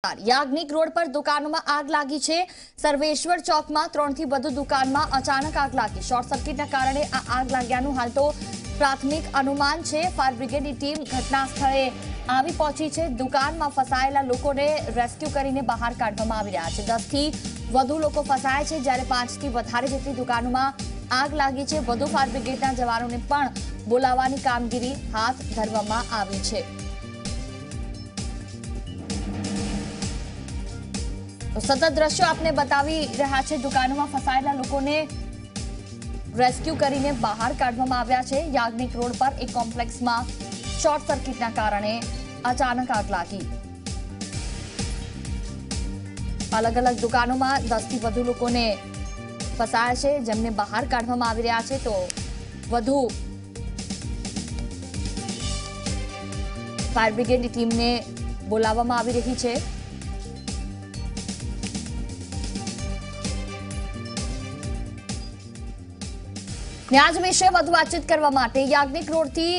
याज्ञिक road पर दुकानों में आग लगी है। सर्वेश्वर चौक में 3 થી વધુ दुकान में अचानक आग लगी। शॉर्ट सर्किट कारणे आ आग लाग्यानुं हाल तो प्राथमिक अनुमान है। फायर ब्रिगेडनी टीम घटना स्थळे આવી પહોંચી છે। દુકાનમાં ફસાયેલા લોકોને રેસ્ક્યુ કરીને બહાર કાઢવામાં આવી રહ્યા છે। 10 થી વધુ લોકો ફસાયા છે, જ્યારે 5 થી વધારે જેટલી દુકાનોમાં આગ લાગી છે। વધુ ફાયર બ્રિગેડના જવાનોને પણ બોલાવવાની કામગીરી હાથ ધરવામાં આવી છે। तो सतत दृश्यों आपने बतावी रहा है। दुकानों में फसायेला लोकोने रेस्क्यू करीने बहार काढवामां आव्या छे। याज्ञिक रोड पर एक कॉम्प्लेक्स में शॉर्ट सर्किटना कारणे अचानक आग लागी। अलग अलग दुकानों में 10 થી વધુ लोकोने फसाया छे, जेमने बहार काढवामां आवी रह्या छे। तो વધુ फायर ब्रिगेड टीम ने बोलाववामां आवी रही छे। आज विषय વધુ વાતચીત કરવા માટે યાજ્ઞિક રોડ થી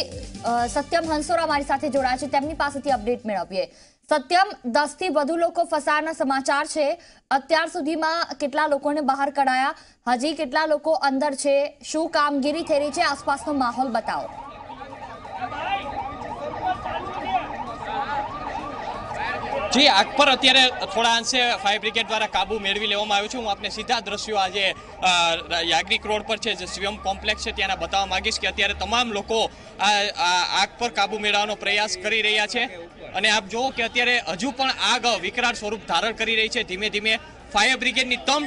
સત્યમ હંસોરા મારી સાથે જોડાયા છે। તેમની પાસેથી અપડેટ મેળવીએ। સત્યમ, 10 થી વધુ લોકો ફસાયાના સમાચાર છે। અત્યાર સુધીમાં કેટલા લોકોને બહાર કઢાયા? હજી કેટલા લોકો અંદર છે? શું કામગીરી થઈ રહી છે? આસપાસનો માહોલ બતાવો। जी आग पर अत्यारे थोड़ा अंशे फायर ब्रिगेड द्वारा काबू मेळवी लेवामां आव्यो छे। हूँ आपने सीधा दृश्यों आज याज्ञिक रोड पर है, शिवम कॉम्प्लेक्स है, त्याना बतावा मांगीश कि अत्यारे तमाम लोको आग पर काबू मेळवવાનો प्रयास करी रह्या छे। अने आप जो कि अत्यारे हजू पण आग विकराळ स्वरूप धारण करी रही है। धीमे धीमे फायर ब्रिगेडनी 3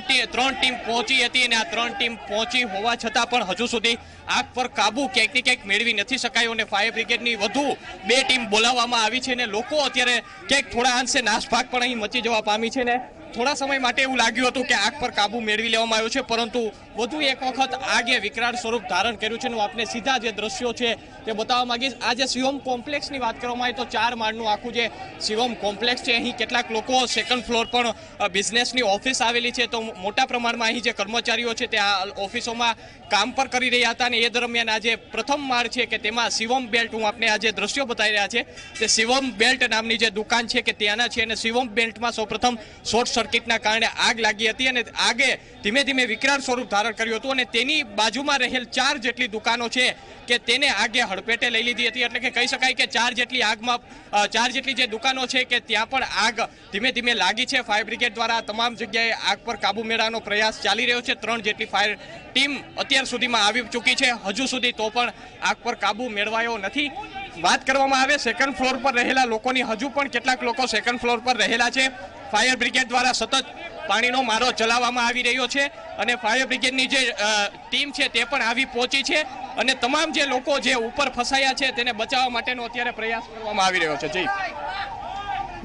टीम पहोंची हती अने आ 3 टीम पहोंची होवा छतां पण हजू सुधी आग पर काबू क्यांक ने क्यांक मेळवी नथी शकायो अने फायर ब्रिगेडनी वधु 2 टीम बोलाववामां आवी छे ने लोको अत्यारे क्यांक थोड़ा अंशे नासभाग पण અહીં મચી જવા પામી છે ને થોડા સમય માટે એવું લાગ્યું હતું કે આગ પર કાબુ મેળવી લેવામાં આવ્યો છે, પરંતુ વધુ એક વખત આગે વિકરાળ સ્વરૂપ ધારણ કર્યું છે। હું આપને સીધા જે દ્રશ્યો છે તે બતાવવા માંગીશ। આ જે શિવમ કોમ્પ્લેક્સની વાત કરવામાં આવે તો 4 માળનું આખું જે શિવમ કોમ્પ્લેક્સ છે, અહીં કેટલાક લોકો સેકન્ડ ફ્લોર પર બિઝનેસની ઓફિસ આવેલી છે। તો મોટા પ્રમાણમાં અહીં જે કર્મચારીઓ છે તે આ ઓફિસોમાં કામ પર કરી રહ્યા હતા અને એ દરમિયાન આ જે પ્રથમ માળ છે કે તેમાં શિવમ બેલ્ટ, હું આપને આ જે દ્રશ્યો બતાવી રહ્યા છે તે શિવમ બેલ્ટ નામની જે દુકાન છે કે ત્યાંના છે અને શિવમ બેલ્ટમાં સૌપ્રથમ શોર્ટ સર્કિટના કારણે આગ લાગી હતી અને આગે ધીમે ધીમે વિકરાળ સ્વરૂપ ધારણ કર્યું હતું અને તેની બાજુમાં રહેલ 4 જેટલી દુકાનો છે કે તેને આગે હડપેટે લઈ લીધી હતી। એટલે કે કહી શકાય કે 4 જેટલી આગમાં 4 જેટલી જે દુકાનો છે કે ત્યાં પણ આગ ધીમે ધીમે લાગી છે। ફાયર બ્રિગેડ દ્વારા તમામ જગ્યાએ આગ પર કાબુ મેળવવાનો પ્રયાસ ચાલી રહ્યો છે। 3 જેટલી ફાયર ટીમ અત્યાર સુધીમાં આવી ચૂકી છે, હજુ સુધી તો પણ આગ પર કાબુ મેળવાયો નથી। વાત કરવામાં આવે સેકન્ડ ફ્લોર પર રહેલા લોકોની, હજુ પણ કેટલાક લોકો સેકન્ડ ફ્લોર પર રહેલા છે। ફાયર બ્રિગેડ દ્વારા સતત પાણીનો મારો ચલાવવામાં આવી રહ્યો છે અને ફાયર બ્રિગેડની જે ટીમ છે તે પણ આવી પહોંચી છે અને તમામ જે લોકો જે ઉપર ફસાયા છે તેને બચાવવા માટેનો અત્યારે પ્રયાસ કરવામાં આવી રહ્યો છે। જી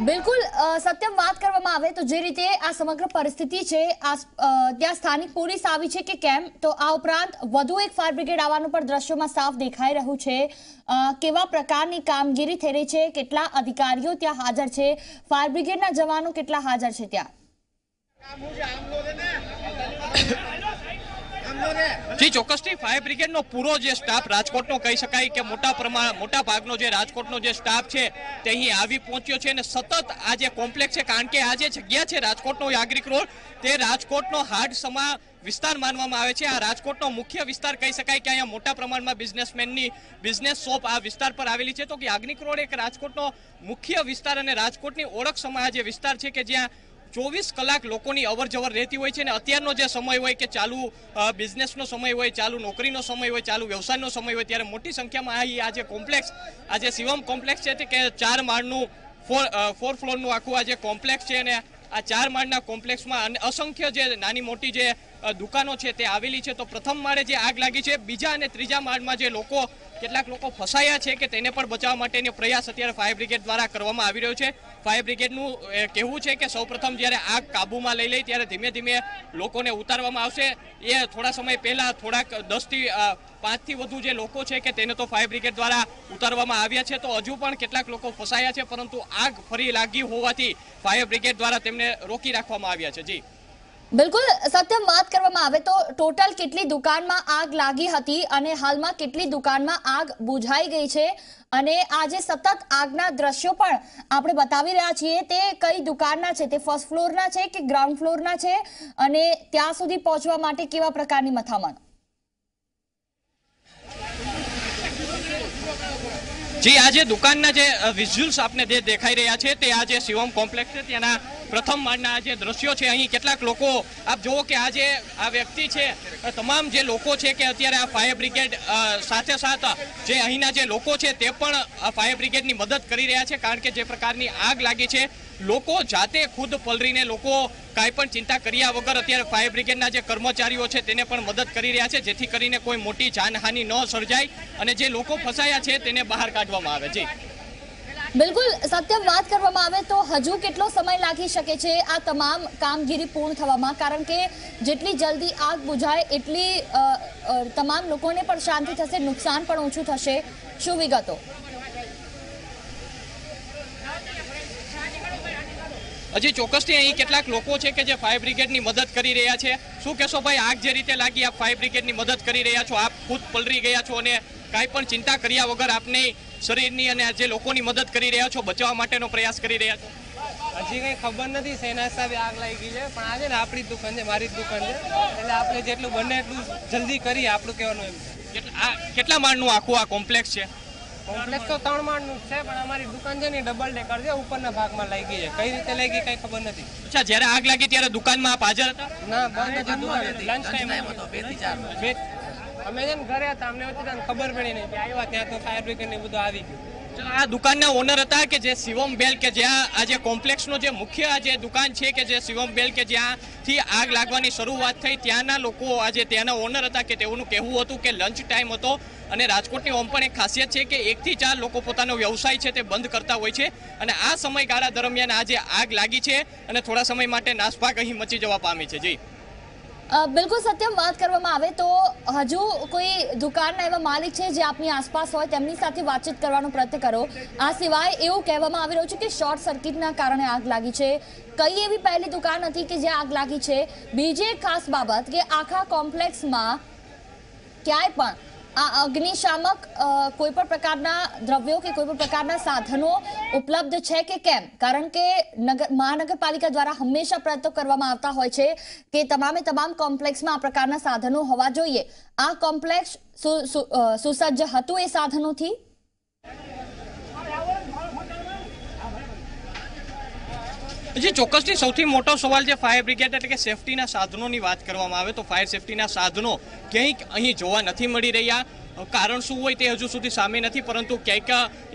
बिल्कुल सत्यम, बात करवामां आवे तो जे रीते आ समग्र परिस्थिति छे, त्यां स्थानिक पोलीस आवी छे के केम? तो आ उपरांत વધુ एक फायर ब्रिगेड आवવાનું પણ દ્રશ્યોમાં સાફ દેખાઈ રહ્યું છે। કેવા પ્રકારની કામગીરી થઈ રહી છે? કેટલા અધિકારીઓ ત્યાં હાજર છે? ફાયર બ્રિગેડના જવાનો કેટલા હાજર છે ત્યાં? जी ચોક્કસથી ફાયર બ્રિગેડનો પૂરો જે સ્ટાફ રાજકોટનો કહી શકાય કે મોટા ભાગનો જે રાજકોટનો જે સ્ટાફ છે તે અહીં આવી પહોંચ્યો છે અને સતત આ જે કોમ્પ્લેક્સ છે, કારણ કે આ જે જગ્યા છે રાજકોટનો યાજ્ઞિક રોડ, તે રાજકોટનો હાર્ટ સમા વિસ્તાર માનવામાં આવે છે। આ રાજકોટનો મુખ્ય વિસ્તાર કહી શકાય કે અહીંયા મોટા પ્રમાણમાં બિઝનેસમેનની બિઝનેસ શોપ આ વિસ્તાર પર આવેલી છે। તો યાજ્ઞિક રોડ એક રાજકોટનો મુખ્ય વિસ્તાર અને રાજકોટની ઓળખ સમા આ જે વિસ્તાર છે કે જ્યાં 24 કલાક લોકોની અવર જવર રહેતી હોય છે અને અત્યારનો જે સમય હોય કે ચાલુ બિઝનેસનો સમય હોય, ચાલુ નોકરીનો સમય હોય, ચાલુ વ્યવસાયનો સમય હોય, ત્યારે મોટી સંખ્યામાં અહીં આ જે કોમ્પ્લેક્સ, આ જે શિવમ કોમ્પ્લેક્સ છે કે 4 માળનું 4 ફ્લોરનું આખું આ જે કોમ્પ્લેક્સ છે અને આ 4 માળના કોમ્પ્લેક્સમાં અસંખ્ય જે નાની મોટી જે દુકાનો છે તે આવેલી છે। તો પ્રથમ માળે જે આગ લાગી છે, બીજા અને ત્રીજા માળમાં જે લોકો કેટલાક લોકો ફસાયા છે કે તેને પણ બચાવવા માટેનો પ્રયાસ અત્યારે ફાયર બ્રિગેડ દ્વારા કરવામાં આવી રહ્યો છે। ફાયર બ્રિગેડનું કહેવું છે કે સૌપ્રથમ જ્યારે આગ કાબૂમાં લઈ લે ત્યારે ધીમે ધીમે લોકોને ઉતારવામાં આવશે। એ થોડા સમય પહેલા થોડાક 10 થી 5 થી વધુ જે લોકો છે કે તેને તો ફાયર બ્રિગેડ દ્વારા ઉતારવામાં આવ્યા છે। તો હજુ પણ કેટલાક લોકો ફસાયા છે, પરંતુ આગ ફરી લાગી હોવાથી ફાયર બ્રિગેડ દ્વારા તેમને રોકી રાખવામાં આવ્યા છે। જી બિલકુલ સત્યમ, વાત કરવામાં આવે તો ટોટલ કેટલી દુકાનમાં આગ લાગી હતી અને હાલમાં કેટલી દુકાનમાં આગ બુઝાઈ ગઈ છે અને આજે સતત આગના દ્રશ્યો પણ આપણે બતાવી રહ્યા છીએ તે કઈ દુકાનના છે, તે ફર્સ્ટ ફ્લોરના છે કે ગ્રાઉન્ડ ફ્લોરના છે અને ત્યાં સુધી પહોંચવા માટે કેવા પ્રકારની મથામણ? જી, આજે દુકાનના જે વિઝ્યુઅલ્સ આપને જે દેખાઈ રહ્યા છે તે આજે શિવમ કોમ્પ્લેક્સ છે ત્યાંના પ્રથમ માળના જે દ્રશ્યો છે. અહીં કેટલાક લોકો આપ જુઓ કે આજે આ વ્યક્તિ છે, તમામ જે લોકો છે કે અત્યારે આ ફાયર બ્રિગેડ સાથે સાથે જે અહીંના જે લોકો છે તે પણ ફાયર બ્રિગેડની મદદ કરી રહ્યા છે, કારણ કે જે પ્રકારની આગ લાગી છે લોકો જાતે ખુદ પલરીને લોકો કાંઈ પણ ચિંતા કર્યા વગર અત્યારે ફાયર બ્રિગેડના જે કર્મચારીઓ છે તેને પણ મદદ કરી રહ્યા છે, જેથી કરીને કોઈ મોટી જાનહાનિ ન સર્જાય અને જે લોકો ફસાયા છે તેને બહાર કાઢવામાં આવે. જી બિલકુલ સત્યમ, વાત કરવામાં આવે તો હજુ કેટલો સમય લાગી શકે છે આ તમામ કામગીરી પૂર્ણ થવામાં? કારણ કે જેટલી જલ્દી આગ બુઝાય એટલી તમામ લોકોને પણ શાંતિ થશે, નુકસાન પણ ઓછું થશે. શું વિગતો? હજી ચોક્કસથી અહીં કેટલાક લોકો છે કે જે ફાયર બ્રિગેડની મદદ કરી રહ્યા છે. શું કહેશો ભાઈ, આગ જે રીતે લાગી, આપ ફાયર બ્રિગેડની મદદ કરી રહ્યા છો, આપ ખુદ પલરી ગયા છો અને કાંઈ પણ ચિંતા કર્યા વગર આપની શરીરની અને જે લોકોની મદદ કરી રહ્યા છો, બચાવવા માટેનો પ્રયાસ કરી રહ્યા છો? હજી કંઈ ખબર નથી શેના હિસાબે આગ લાગી છે, પણ આજે ને આપણી જ દુકાન છે, મારી જ દુકાન છે, એટલે આપણે જેટલું બને એટલું જલ્દી કરીએ, આપણું કહેવાનું એમ છે. કેટલા માળનું આખું આ કોમ્પ્લેક્સ છે? કોમ્પ્લેક્સ તો 3 માળનું જ છે, પણ અમારી દુકાન છે ને ડબલ ડેકર છે, ઉપરના ભાગમાં લાગી છે. કઈ રીતે લાગી કઈ ખબર નથી. અચ્છા, જ્યારે આગ લાગી ત્યારે દુકાનમાં આપ હાજર હતા? ના, બંધ હતી દુકાન, લંચ ટાઈમ હતો 2 થી 4. અમે છે ને ઘરે હતા, અમને ખબર પડી નહીં કે આવ્યા ત્યાં તો ફાયર બ્રિગેડ ને બધું આવી ગયું. આ દુકાનના ઓનર હતા કે જે શિવમ બેલ, કે જ્યાં આ જે કોમ્પ્લેક્સનો જે મુખ્ય આ જે દુકાન છે કે જે શિવમ બેલ, કે જ્યાંથી આગ લાગવાની શરૂઆત થઈ, ત્યાંના લોકો આજે ત્યાંના ઓનર હતા કે તેઓનું કહેવું હતું કે લંચ ટાઈમ હતો અને રાજકોટની ઓમ પણ એક ખાસિયત છે કે 1 થી 4 લોકો પોતાનો વ્યવસાય છે તે બંધ કરતા હોય છે અને આ સમયગાળા દરમિયાન આજે આગ લાગી છે અને થોડા સમય માટે નાસભાગ અહીં મચી જવા પામી છે. જી બિલકુલ સત્યમ, વાત કરવામાં આવે તો હજુ કોઈ દુકાનના એવા માલિક છે જે આપની આસપાસ હોય તેમની સાથે વાતચીત કરવાનો પ્રયત્ન કરો. આ સિવાય એવું કહેવામાં આવી રહ્યું છે કે શોર્ટ સર્કિટના કારણે આગ લાગી છે. કઈ એવી પહેલી દુકાન હતી કે જ્યાં આગ લાગી છે? બીજી એક ખાસ બાબત કે આખા કોમ્પ્લેક્સમાં ક્યાંય પણ આ અગ્નિશામક કોઈ પણ પ્રકારના દ્રવ્યો કે કોઈ પણ પ્રકારના સાધનો ઉપલબ્ધ છે કે કેમ? કારણ કે મહાનગરપાલિકા દ્વારા હંમેશા પ્રયત્નો કરવામાં આવતા હોય છે કે તમામ કોમ્પ્લેક્સમાં આ પ્રકારના સાધનો હોવા જોઈએ. આ કોમ્પ્લેક્સ સુસજ્જ હતું એ સાધનોથી? જી ચોક્કસથી સૌથી મોટો સવાલ છે ફાયર બ્રિગેડ એટલે કે સેફટીના સાધનોની વાત કરવામાં આવે તો ફાયર સેફટીના સાધનો ક્યાંય અહીં જોવા નથી મળી રહ્યા. કારણ શું હોય તે હજુ સુધી સામે નથી, પરંતુ ક્યાંક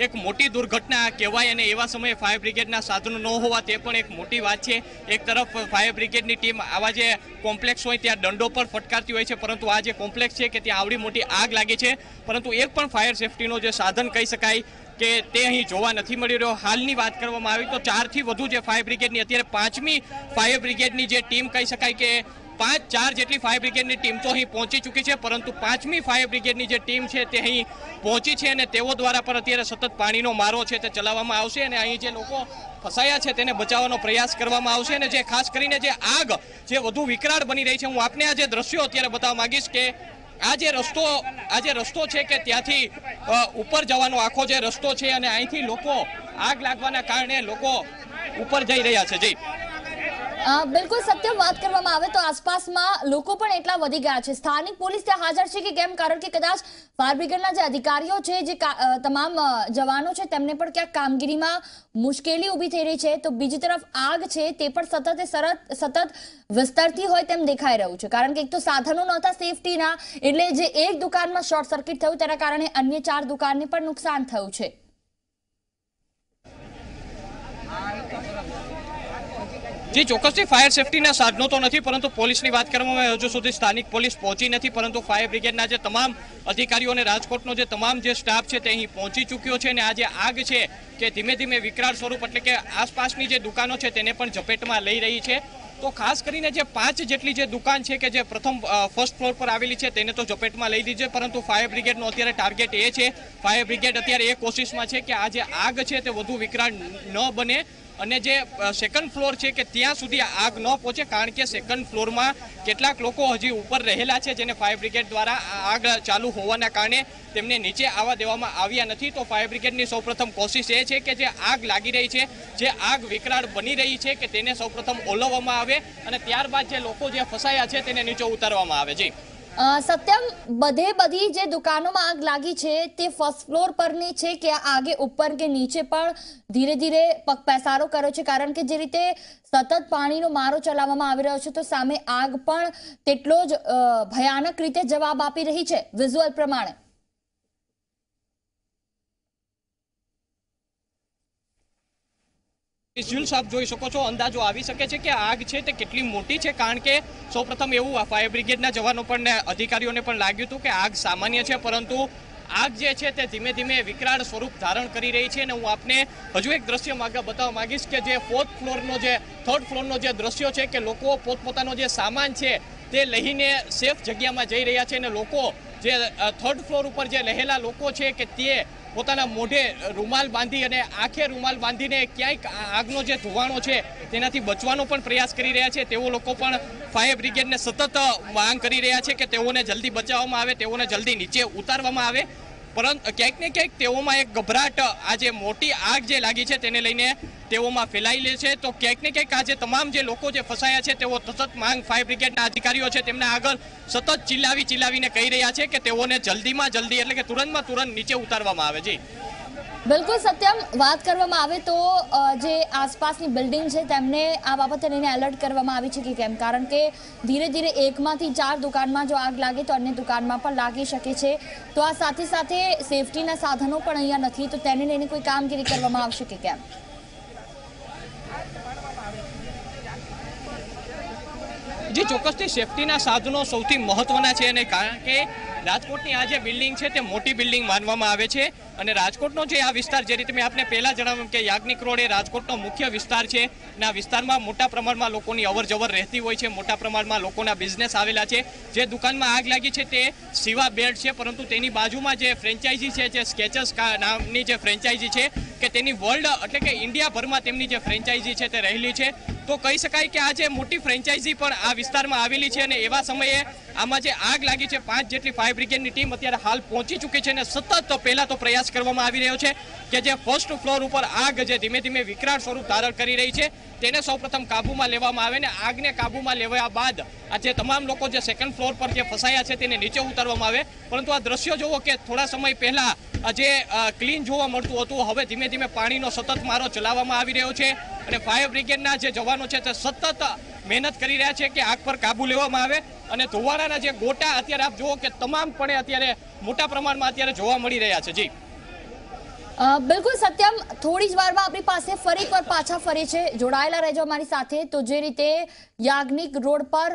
એક મોટી દુર્ઘટના કહેવાય અને એવા સમયે ફાયર બ્રિગેડના સાધનો ન હોવા તે પણ એક મોટી વાત છે. એક તરફ ફાયર બ્રિગેડની ટીમ આવા જે કોમ્પ્લેક્સ હોય ત્યાં દંડો પર ફટકારતી હોય છે, પરંતુ આ જે કોમ્પ્લેક્સ છે કે ત્યાં આવડી મોટી આગ લાગી છે, પરંતુ એક પણ ફાયર સેફટીનો જે સાધન કહી શકાય કે તે અહીં જોવા નથી મળી રહ્યો. હાલની વાત કરવામાં આવી તો 4 થી વધુ જે ફાયર બ્રિગેડની અત્યારે 5મી ફાયર બ્રિગેડની જે ટીમ કહી શકાય કે 4 જેટલી ફાયર બ્રિગેડની ટીમ તો અહીં પહોંચી ચૂકી છે, પરંતુ 5મી ફાયર બ્રિગેડની જે ટીમ છે તે અહીં પહોંચી છે અને તેઓ દ્વારા પણ અત્યારે સતત પાણીનો મારો છે તે ચલાવવામાં આવશે અને અહીં જે લોકો ફસાયા છે તેને બચાવવાનો પ્રયાસ કરવામાં આવશે. અને જે ખાસ કરીને જે આગ જે વધુ વિકરાળ બની રહી છે, હું આપને આ જે દ્રશ્યો અત્યારે બતાવવા માંગીશ કે આ જે રસ્તો છે કે ત્યાંથી ઉપર જવાનો આખો જે રસ્તો છે અને અહીંથી લોકો આગ લાગવાના કારણે લોકો ઉપર જઈ રહ્યા છે. જી બિલકુલ સત્યમ, વાત કરવામાં આવે તો આસપાસમાં લોકો પણ એટલા વધી ગયા છે. સ્થાનિક પોલીસ ત્યાં હાજર છે કે કેમ? કારણ કે કદાચ ફાયર બ્રિગેડના જે અધિકારીઓ છે, જે તમામ જવાનો છે, તેમને પણ ક્યાંક કામગીરીમાં મુશ્કેલી ઊભી થઈ રહી છે. તો બીજી તરફ આગ છે તે પણ સતત વિસ્તરતી હોય તેમ દેખાઈ રહ્યું છે. કારણ કે એક તો સાધનો નહોતા સેફટીના, એટલે જે એક દુકાનમાં શોર્ટ સર્કિટ થયું તેના કારણે અન્ય 4 દુકાનને પણ નુકસાન થયું છે. જી ચોક્કસથી ફાયર સેફટીના સાધનો તો નથી, પરંતુ પોલીસની વાત કરવામાં આવે હજુ સુધી સ્થાનિક પોલીસ પહોંચી નથી, પરંતુ ફાયર બ્રિગેડના જે તમામ અધિકારીઓ અને રાજકોટનો જે તમામ જે સ્ટાફ છે તે અહીં પહોંચી ચૂક્યો છે અને આ જે આગ છે કે ધીમે ધીમે વિકરાળ સ્વરૂપ એટલે કે આસપાસની જે દુકાનો છે તેને પણ ઝપેટમાં લઈ રહી છે. તો ખાસ કરીને જે 5 જેટલી જે દુકાન છે કે જે પ્રથમ ફર્સ્ટ ફ્લોર પર આવેલી છે તેને તો ઝપેટમાં લઈ લીધી છે, પરંતુ ફાયર બ્રિગેડનો અત્યારે ટાર્ગેટ એ છે, ફાયર બ્રિગેડ અત્યારે એ કોશિશમાં છે કે આ જે આગ છે તે વધુ વિકરાળ ન બને અને જે સેકન્ડ ફ્લોર છે કે ત્યાં સુધી આગ ન પહોંચે, કારણ કે સેકન્ડ ફ્લોરમાં કેટલાક લોકો હજી ઉપર રહેલા છે જેને ફાયર બ્રિગેડ દ્વારા આગ ચાલુ હોવાના કારણે તેમને નીચે આવવા દેવામાં આવ્યા નથી. તો ફાયર બ્રિગેડની સૌપ્રથમ કોશિશ એ છે કે જે આગ લાગી રહી છે, જે આગ વિકરાળ બની રહી છે, કે તેને સૌપ્રથમ ઓલવવામાં આવે અને ત્યારબાદ જે લોકો જે ફસાયા છે તેને નીચે ઉતારવામાં આવે. જી સત્યમ, બધી જે દુકાનોમાં આગ લાગી છે તે ફર્સ્ટ ફ્લોર પરની છે કે આગે ઉપર કે નીચે પણ ધીરે ધીરે પગપેસારો કર્યો છે? કારણ કે જે રીતે સતત પાણીનો મારો ચલાવવામાં આવી રહ્યો છે તો સામે આગ પણ તેટલો જ ભયાનક રીતે જવાબ આપી રહી છે વિઝ્યુઅલ પ્રમાણે. વિઝ્યુઅલ્સ આપ જોઈ શકો છો, અંદાજો આવી શકે છે કે આગ છે તે કેટલી મોટી છે. કારણ કે સૌપ્રથમ એવું ફાયર બ્રિગેડના જવાનો પણ અધિકારીઓને પણ લાગ્યું હતું કે આગ સામાન્ય છે, પરંતુ આગ જે છે તે ધીમે ધીમે વિકરાળ સ્વરૂપ ધારણ કરી રહી છે. અને હું આપને હજુ એક દ્રશ્ય બતાવવા માંગીશ કે જે થર્ડ ફ્લોરનો જે દ્રશ્યો છે કે લોકો પોતપોતાનો જે સામાન છે તે લઈને સેફ જગ્યામાં જઈ રહ્યા છે. અને લોકો જે થર્ડ ફ્લોર ઉપર જે રહેલા લોકો છે કે તે પોતાના મોઢે રૂમાલ બાંધી અને આંખે રૂમાલ બાંધીને ક્યાંક આગનો જે ધુવાણો છે તેનાથી બચવાનો પણ પ્રયાસ કરી રહ્યા છે. તેઓ લોકો પણ ફાયર બ્રિગેડને સતત માંગ કરી રહ્યા છે કે તેઓને જલ્દી બચાવવામાં આવે, તેઓને જલ્દી નીચે ઉતારવામાં આવે. પરંતુ ક્યાંક ને ક્યાંક તેઓમાં એક ગભરાટ આ જે મોટી આગ જે લાગી છે તેને લઈને તેઓમાં ફેલાયેલી છે. તો ક્યાંક ને ક્યાંક આજે તમામ જે લોકો જે ફસાયા છે તેઓ સતત માંગ ફાયર બ્રિગેડના અધિકારીઓ છે તેમના આગળ સતત ચિલ્લાવીને કહી રહ્યા છે કે તેઓને જલ્દીમાં જલ્દી એટલે કે તુરંતમાં તુરંત નીચે ઉતારવામાં આવે. જી બિલકુલ સત્યમ, વાત કરવામાં આવે તો જે આસપાસની બિલ્ડિંગ છે તેમને આ બાબતે લઈને એલર્ટ કરવામાં આવી છે કે કેમ? કારણ કે ધીરે ધીરે એકમાંથી 4 દુકાનમાં જો આગ લાગે તો અન્ય દુકાનમાં પણ લાગી શકે છે. તો આ સાથે સાથે સેફટીના સાધનો પણ અહીંયા નથી, તો તેને લઈને કોઈ કામગીરી કરવામાં આવશે કે કેમ? જી ચોક્કસથી સેફટીના સાધનો સૌથી મહત્વના છે. અને કારણ કે રાજકોટની આ જે બિલ્ડિંગ છે તે મોટી બિલ્ડિંગ માનવામાં આવે છે. અને રાજકોટનો જે આ વિસ્તાર, જે રીતે મેં આપને પહેલા જણાવ્યું કે યાજ્ઞિક રોડ એ રાજકોટનો મુખ્ય વિસ્તાર છે અને આ વિસ્તારમાં મોટા પ્રમાણમાં લોકોની અવરજવર રહેતી હોય છે, મોટા પ્રમાણમાં લોકોના બિઝનેસ આવેલા છે. જે દુકાનમાં આગ લાગી છે તે શિવા બેડ છે, પરંતુ તેની બાજુમાં જે ફ્રેન્ચાઇઝી છે, જે સ્કેચર્સ નામની જે ફ્રેન્ચાઇઝી છે કે તેની વર્લ્ડ એટલે કે ઇન્ડિયાભરમાં તેમની જે ફ્રેન્ચાઇઝી છે તે રહેલી છે. તો કહી શકાય કે આ જે મોટી ફ્રેન્ચાઇઝી પણ આ વિસ્તારમાં આવેલી છે. અને એવા સમયે આમાં જે આગ લાગી છે 5 જેટલી ફાયર બ્રિગેડની ટીમ અત્યારે હાલ પહોંચી ચૂકી છે. અને સતત પહેલા તો પ્રયાસ કરવામાં આવી રહ્યો છે કે જે ફર્સ્ટ ફ્લોર ઉપર આગ જે ધીમે ધીમે વિકરાળ સ્વરૂપ ધારણ કરી રહી છે તેને સૌપ્રથમ કાબૂમાં લેવામાં આવે. ને આગને કાબૂમાં લેવા બાદ આ જે તમામ લોકો જે સેકન્ડ ફ્લોર પર જે ફસાયા છે તેને નીચે ઉતારવામાં આવે. પરંતુ આ દ્રશ્યો જોવો કે થોડા સમય પહેલા જે ક્લીન જોવા મળતું હતું, હવે ધીમે ધીમે પાણીનો સતત મારો ચલાવવામાં આવી રહ્યો છે. અને ફાયર બ્રિગેડના જે જવાનો છે તે સતત મહેનત કરી રહ્યા છે કે આગ પર કાબુ લેવામાં આવે. અને ધુવાડાના જે ગોટા અત્યારે આપ જુઓ કે તમામપણે અત્યારે મોટા પ્રમાણમાં અત્યારે જોવા મળી રહ્યા છે. જી બિલકુલ સત્યમ, થોડી જ વારમાં આપણી પાસે ફરી એકવાર પાછા ફરી છે, જોડાયેલા રહેજો અમારી સાથે. તો જે રીતે યાજ્ઞિક રોડ પર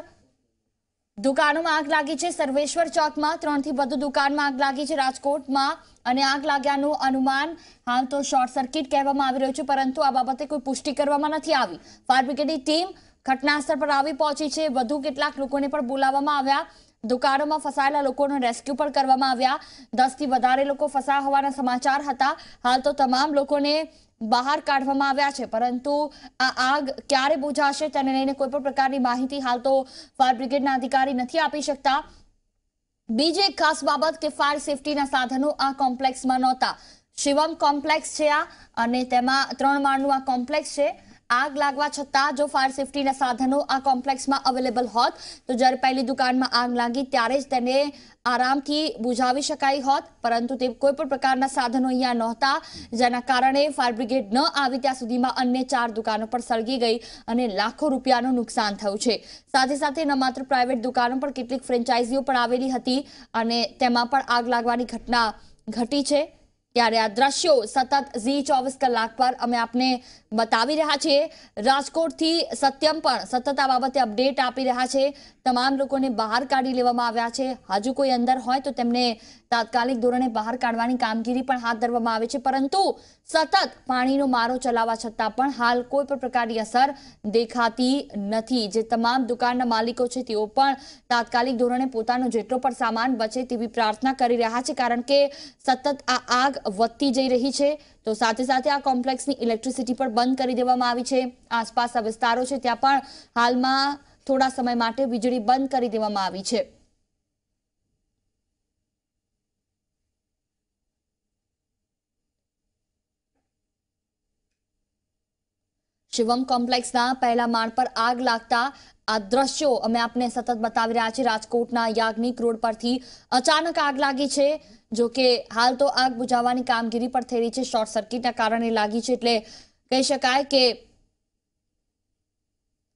દુકાનોમાં આગ લાગી છે, સર્વેશ્વર ચોકમાં 3 થી વધુ દુકાનમાં આગ લાગી છે રાજકોટમાં, અને આગ લાગ્યાનું અનુમાન હાલ તો શોર્ટ સર્કિટ કહેવામાં આવી રહ્યું છે, પરંતુ આ બાબતે કોઈ પુષ્ટિ કરવામાં નથી આવી. ફાયર બ્રિગેડની ટીમ ઘટનાસ્થળ પર આવી પહોંચી છે, વધુ કેટલાક લોકોને પણ બોલાવવામાં આવ્યા. દુકાનોમાં ફસાયેલા લોકોનો રેસ્ક્યુ પણ કરવામાં આવ્યા. 10 થી વધારે લોકો ફસાયા હોવાના સમાચાર હતા. હાલ તો તમામ લોકોને બહાર કાઢવામાં આવ્યા છે, પરંતુ આ આગ ક્યારે બુઝાશે તેને લઈને કોઈ પણ પ્રકારની માહિતી હાલ તો ફાયર બ્રિગેડના અધિકારી નથી આપી શકતા. બીજી એક ખાસ બાબત કે ફાયર સેફટીના સાધનો આ કોમ્પ્લેક્સમાં નહોતા. શિવમ કોમ્પ્લેક્સ છે આ, અને તેમાં 3 માળનું આ કોમ્પ્લેક્સ છે. આગ લાગવા છતાં જો ફાયર સેફટીના સાધનો આ કોમ્પ્લેક્સમાં અવેલેબલ હોત તો જ્યારે પહેલી દુકાનમાં આગ લાગી ત્યારે જ તેને આરામથી બુઝાવી શકાઈ હોત, પરંતુ તે કોઈ પણ પ્રકારના સાધનો અહીંયા નહોતા, જેના કારણે ફાયર બ્રિગેડ ન આવી ત્યાં સુધીમાં અન્ય 4 દુકાનો પર સળગી ગઈ અને લાખો રૂપિયાનું નુકસાન થયું છે. સાથે સાથે ન માત્ર પ્રાઇવેટ દુકાનો પણ કેટલીક ફ્રેન્ચાઇઝીઓ પણ આવેલી હતી અને તેમાં પણ આગ લાગવાની ઘટના ઘટી છે. ત્યારે આ દ્રશ્યો સતત Z24 કલાક પર અમે આપને બતાવી રહ્યા છીએ. રાજકોટથી સત્યમ પણ સતત આ બાબતે અપડેટ આપી રહ્યા છે. તમામ લોકોને બહાર કાઢી લેવામાં આવ્યા છે. હજુ કોઈ અંદર હોય તો તેમને તાત્કાલિક ધોરણે બહાર કાઢવાની કામગીરી પણ હાથ ધરવામાં આવે છે, પરંતુ સતત પાણીનો મારો ચલાવવા છતાં પણ હાલ કોઈ પણ પ્રકારની અસર દેખાતી નથી. જે તમામ દુકાનના માલિકો છે તેઓ પણ તાત્કાલિક ધોરણે પોતાનો જેટલો પણ સામાન બચે તેવી પ્રાર્થના કરી રહ્યા છે, કારણ કે સતત આ આગ વધતી જઈ રહી છે, તો સાથે સાથે આ કોમ્પ્લેક્સની ઇલેક્ટ્રિસિટી પણ બંધ કરી દેવામાં આવી છે. આસપાસના વિસ્તારો છે ત્યાં પણ હાલમાં થોડા સમય માટે વીજળી બંધ કરી દેવામાં આવી છે. શિવમ કોમ્પ્લેક્સના પહેલા માળ પર આગ લાગતા આ દ્રશ્યો અમે આપને સતત બતાવી રહ્યા છીએ. રાજકોટના યાજ્ઞિક રોડ પરથી અચાનક આગ લાગી છે. જો કે હાલ તો આગ બુઝાવવાની કામગીરી પણ થઈ રહી છે. શોર્ટ સર્કિટના કારણે લાગી છે, એટલે કહી શકાય કે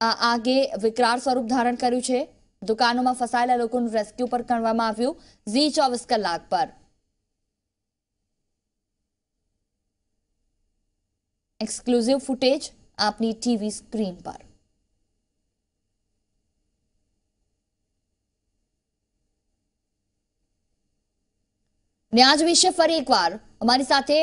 આ આગે વિકરાળ સ્વરૂપ ધારણ કર્યું છે. દુકાનોમાં ફસાયેલા લોકોનું રેસ્ક્યુ પણ કરવામાં આવ્યું. ઝી 24 કલાક પર એક્સક્લુઝિવ ફૂટેજ આપની ટીવી સ્ક્રીન પર. ને આજ વિશે ફરી એકવાર અમારી સાથે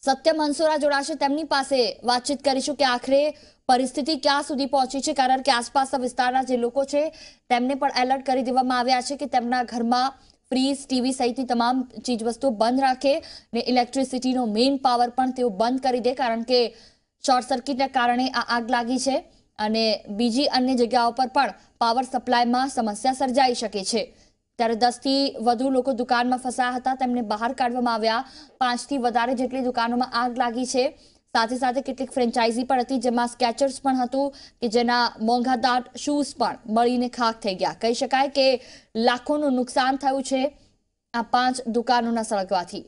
સત્ય મંસોરા જોડાશે. તેમની પાસે વાતચીત કરીશું કે આખરે પરિસ્થિતિ ક્યાં સુધી પહોંચી છે, કારણ કે આસપાસના વિસ્તારના જે લોકો છે તેમને પણ એલર્ટ કરી દેવામાં આવ્યા છે કે તેમના ઘરમાં ફ્રીજ, ટીવી સહિતની તમામ ચીજવસ્તુઓ બંધ રાખે ને ઇલેક્ટ્રિસિટીનો મેઇન પાવર પણ તેઓ બંધ કરી દે, કારણ કે શોર્ટ સર્કિટના કારણે આ આગ લાગી છે અને બીજી અન્ય જગ્યાઓ પર પણ પાવર સપ્લાયમાં સમસ્યા સર્જાઈ શકે છે. ત્યારે 10 થી વધુ લોકો દુકાનમાં ફસાયા હતા, તેમને બહાર કાઢવામાં આવ્યા. 5 થી વધારે જેટલી દુકાનોમાં આગ લાગી છે. સાથે સાથે કેટલીક ફ્રેન્ચાઇઝી પણ હતી, જેમાં સ્કેચર્સ પણ હતું કે જેના મોંઘાદાટ શૂઝ પણ બળીને ખાખ થઈ ગયા. કહી શકાય કે લાખોનું નુકસાન થયું છે આ 5 દુકાનોના સળગવાથી.